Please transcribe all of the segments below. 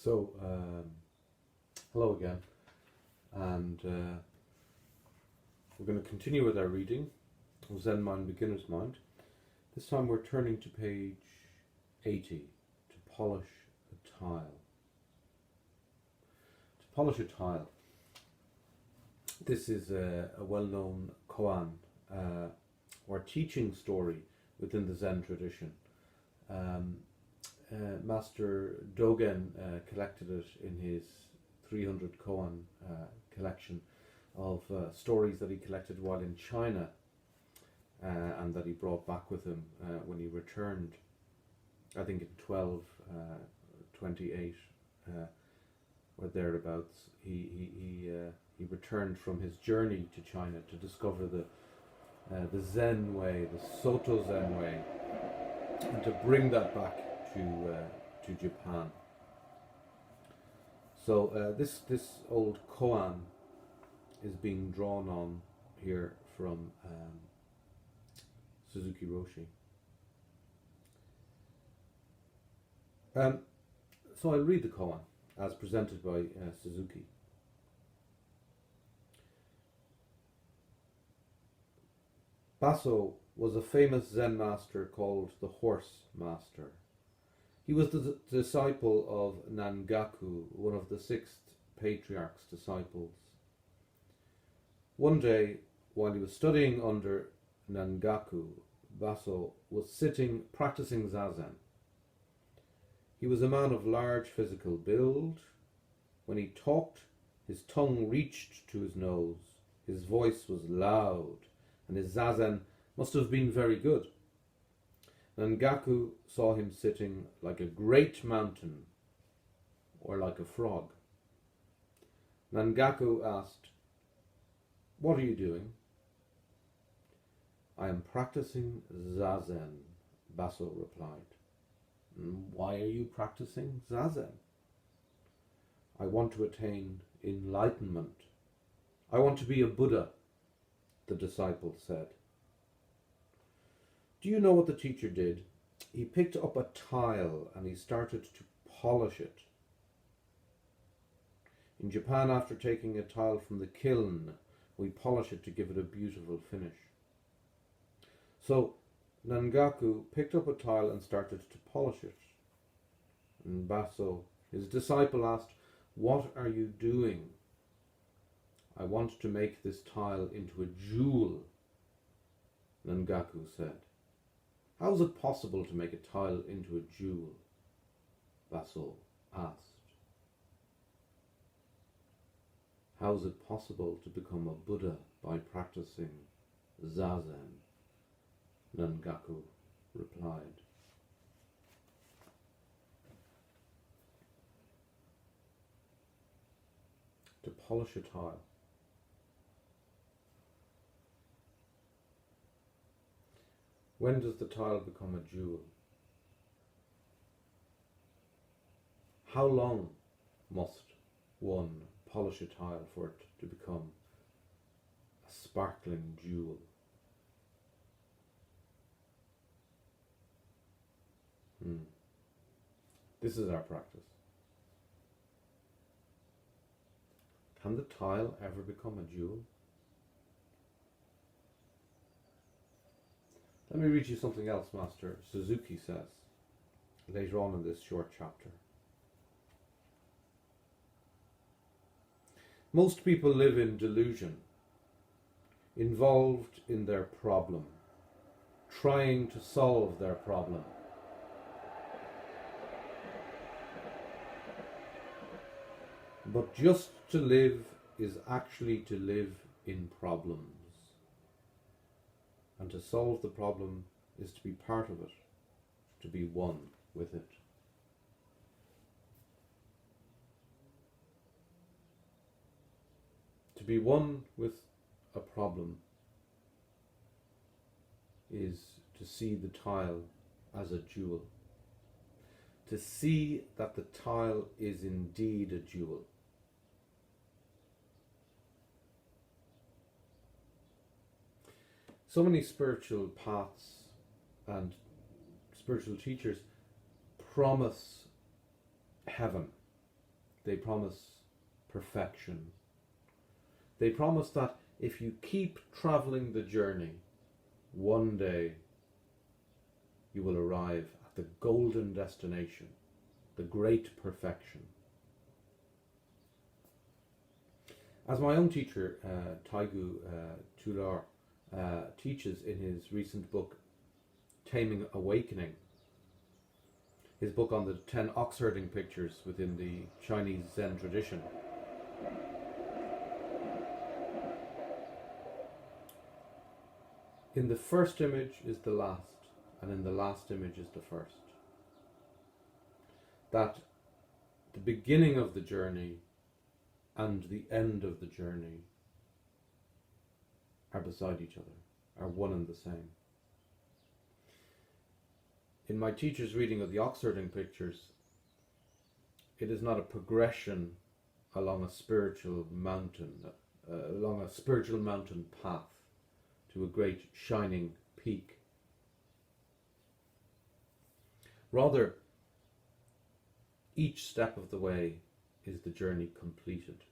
Hello again, and we're going to continue with our reading of Zen Mind, Beginner's Mind. This time we're turning to page 80, to polish a tile. To polish a tile. This is a well-known koan, or teaching story within the Zen tradition. Master Dogen collected it in his 300 koan collection of stories that he collected while in China, and that he brought back with him when he returned, I think in 1228 or thereabouts. He returned from his journey to China to discover the Zen way, the Soto Zen way, and to bring that back to Japan. So this old koan is being drawn on here from Suzuki Roshi. So I'll read the koan as presented by Suzuki. Baso was a famous Zen master called the Horse Master. He was the disciple of Nangaku, one of the sixth patriarch's disciples. One day, while he was studying under Nangaku, Baso was sitting practicing zazen. He was a man of large physical build. When he talked, his tongue reached to his nose, his voice was loud, and his zazen must have been very good. Nangaku saw him sitting like a great mountain, or like a frog. Nangaku asked, "What are you doing?" "I am practicing zazen," Baso replied. "Why are you practicing zazen?" "I want to attain enlightenment. I want to be a Buddha," the disciple said. Do you know what the teacher did? He picked up a tile and he started to polish it. In Japan, after taking a tile from the kiln, we polish it to give it a beautiful finish. So Nangaku picked up a tile and started to polish it. And Baso, his disciple, asked, "What are you doing?" "I want to make this tile into a jewel," Nangaku said. "How is it possible to make a tile into a jewel?" Baso asked. "How is it possible to become a Buddha by practicing zazen?" Nangaku replied. To polish a tile. When does the tile become a jewel? How long must one polish a tile for it to become a sparkling jewel? This is our practice. Can the tile ever become a jewel? Let me read you something else Master Suzuki says later on in this short chapter. Most people live in delusion, involved in their problem, trying to solve their problem. But just to live is actually to live in problems. And to solve the problem is to be part of it, to be one with it. To be one with a problem is to see the tile as a jewel. To see that the tile is indeed a jewel. So many spiritual paths and spiritual teachers promise heaven they promise perfection. They promise that if you keep traveling the journey, one day you will arrive at the golden destination, the great perfection. As my own teacher, Taigu Tular, teaches in his recent book, Taming Awakening, his book on the 10 ox herding pictures within the Chinese Zen tradition, in the first image is the last, and in the last image is the first. That the beginning of the journey and the end of the journey are beside each other, are one and the same. In my teacher's reading of the ox herding pictures, it is not a progression along a spiritual mountain, path to a great shining peak. Rather, each step of the way is the journey completed.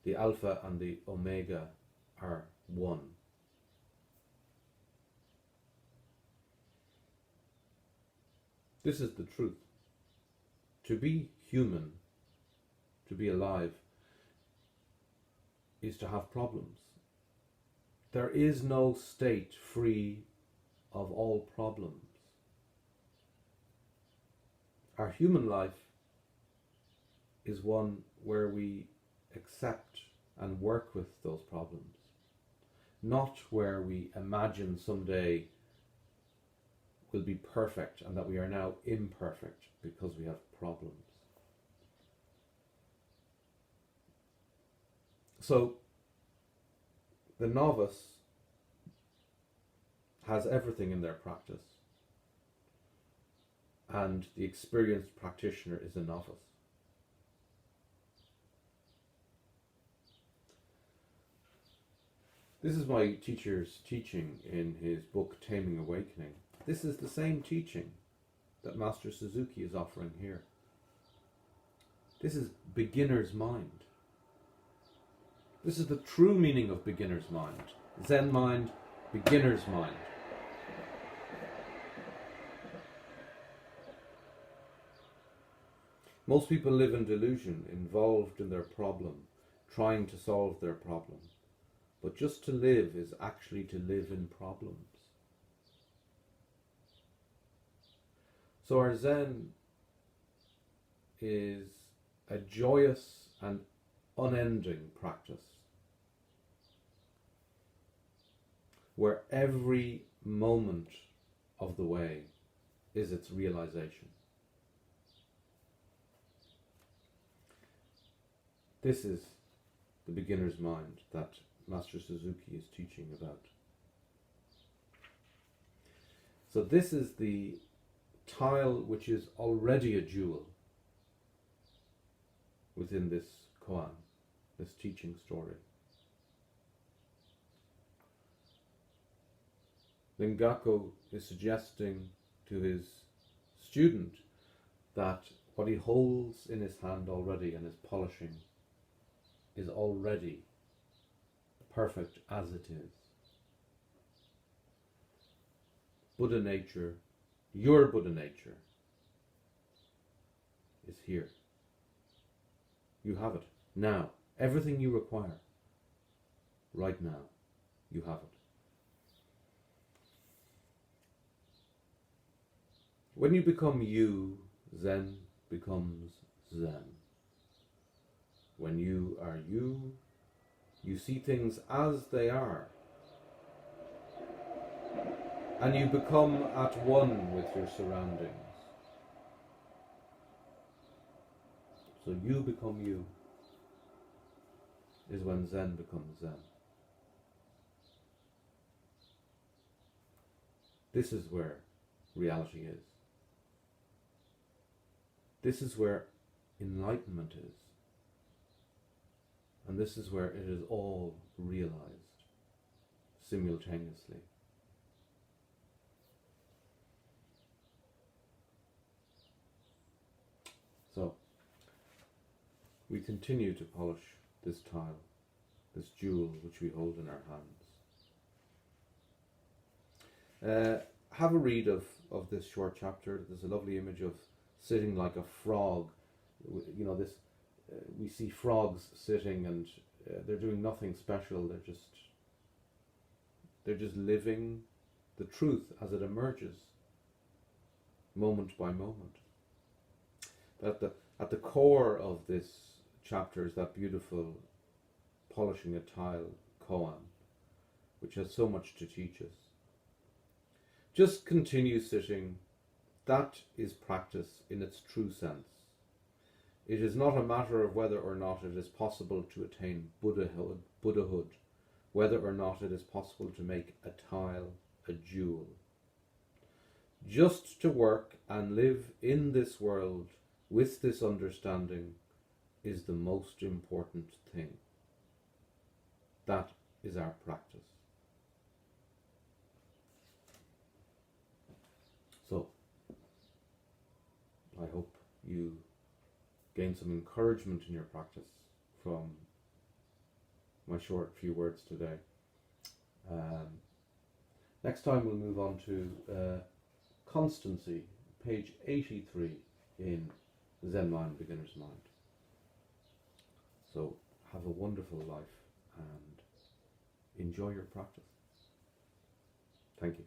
The Alpha and the Omega are one. This is the truth. To be human, to be alive, is to have problems. There is no state free of all problems. Our human life is one where we accept and work with those problems, not where we imagine someday will be perfect and that we are now imperfect because we have problems. So the novice has everything in their practice, and the experienced practitioner is a novice. This is my teacher's teaching in his book Taming Awakening. This is the same teaching that Master Suzuki is offering here. This is beginner's mind. This is the true meaning of beginner's mind. Zen mind, beginner's mind. Most people live in delusion, involved in their problem, trying to solve their problem. But just to live is actually to live in problems. So our Zen is a joyous and unending practice, where every moment of the way is its realization. This is the beginner's mind that Master Suzuki is teaching about. So this is the tile which is already a jewel within this koan, this teaching story. Nengako is suggesting to his student that what he holds in his hand already and is polishing is already perfect as it is. Buddha nature, your Buddha nature, is here. You have it now. Everything you require, right now, you have it. When you become you, Zen becomes Zen. When you are you, you see things as they are, and you become at one with your surroundings. So you become you is when Zen becomes Zen. This is where reality is. This is where enlightenment is. And this is where it is all realized simultaneously. So, we continue to polish this tile, this jewel which we hold in our hands. Have a read of this short chapter. There's a lovely image of sitting like a frog. You know, this we see frogs sitting, and they're doing nothing special. They're just living the truth as it emerges, moment by moment. But at the core of this chapter is that beautiful polishing a tile koan, which has so much to teach us. Just continue sitting. That is practice in its true sense. It is not a matter of whether or not it is possible to attain Buddhahood, whether or not it is possible to make a tile a jewel. Just to work and live in this world with this understanding is the most important thing. That is our practice. So, I hope you gain some encouragement in your practice from my short few words today. Next time we'll move on to constancy, page 83 in Zen Mind, Beginner's Mind. So have a wonderful life and enjoy your practice. Thank you.